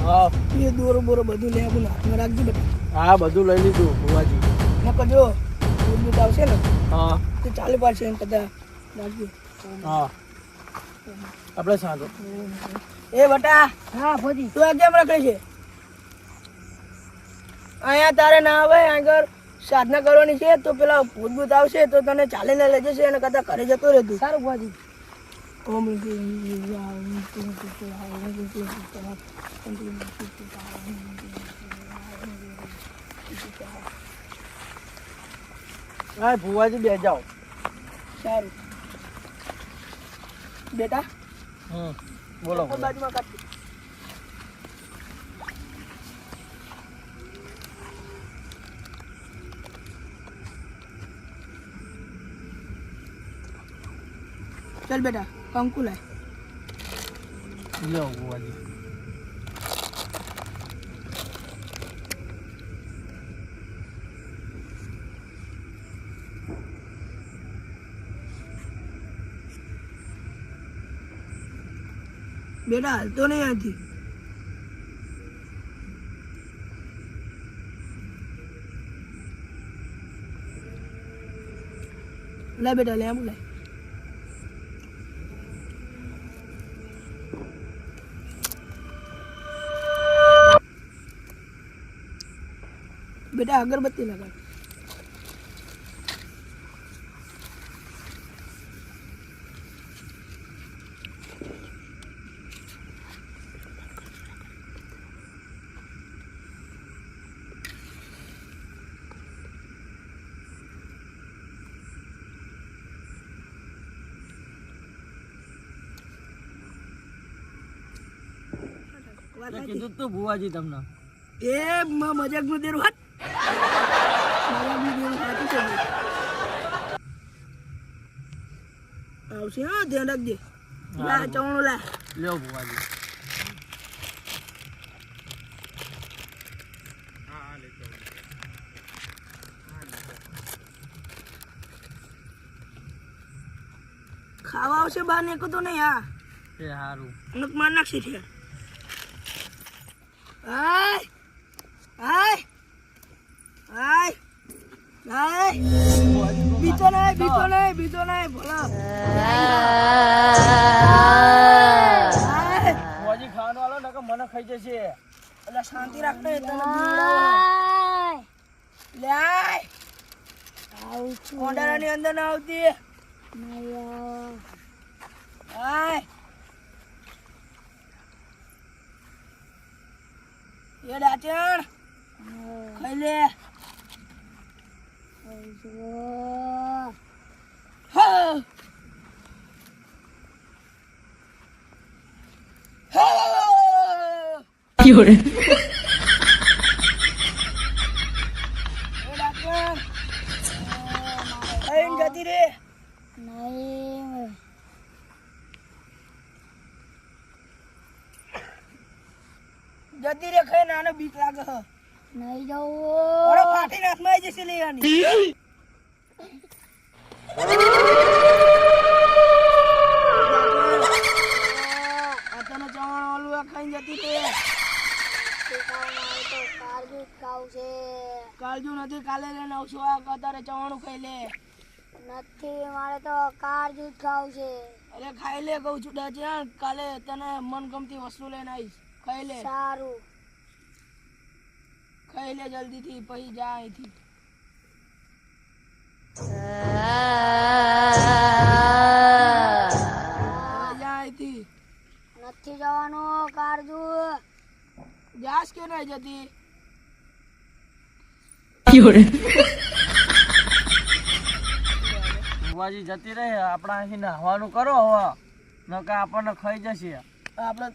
હા એ દોરો બોરો બધું લે આવું હાથમાં રાખજો બેટા. હા બધું લઈ લીધું ભુવાજી. નકર જો દૂધ આવશે ને હા તો ચાલી પાડશે એમ કદા રાખજો. હા આપણે સાંજો. એ બટા હા ફોજી તું આ કેમ રખડે છે? અહીંયા તારે ના આવે આગળ સાધના કરવાની છે તો પેલા ભૂત આવશે તો તને ચાલીને લઈ જશે અને કદા ઘરે જતો રહે તું. સારું ફોજી. હા ભુવાજી બે જાઓ. સારું બેટા બોલો બાજુમાં કાઢ. चल बेटा कंकु लाए. लो भुवाजी. बेटा हलतो नहीं आती. ला बेटा ले आम लाए. बेटा अगरबत्ती लगा. કીધું તો ભુવાજી તમને એ મજાક નું દેરું હાથ. આવશે હા ધ્યાન રાખજે. લા ચવણું લા. લ્યો ભુવાજી. ખાવા આવશે બહાર ને તો નહીં. હા એ સારું નક માર નાખશે છે. આય આય આય આય બીતો નહીં ભલા. ભુવાજી ખાવાનું આલો નકર મને ખાઈ જશે. એટલે શાંતિ રાખતો તને બીવડાવવા. લે આય ઓંડારાની અંદર ના આવતી. આય એ ડાચણ ખાઈ લે. હા Fiore. જતી રે. જતી રે ખાઈ નાનો બીક લાગે હ. નહીં જવું. ઓળો ફાટી નાથમાં આવી જશે લેવાની. આતાનો ચવાણો ઓલું ખાઈને જતી રે. કાળજુ નથી કાલે લઈને આવશું. આ અત્યારે ચવાણું ખાઈ લે. નથી મારે તો કાળજુ જ ખાવું છે. અરે ખાઈ લે કહું છું ડાચણ. કાલે તને મનગમતી વસ્તુ લઈને આવીશ. ખાઈ લે. સારું ખાઈ લે જલ્દીથી પછી જા અહીંથી. જા અહીંથી. નથી જવાનું કાળજુ. જાસ કે નહીં જતી. Fiore. ભુવાજી જતી રહે. આપણે અહીં નાહવાનું કરો હવે નકર આપણને ખાઈ જશે. આપણે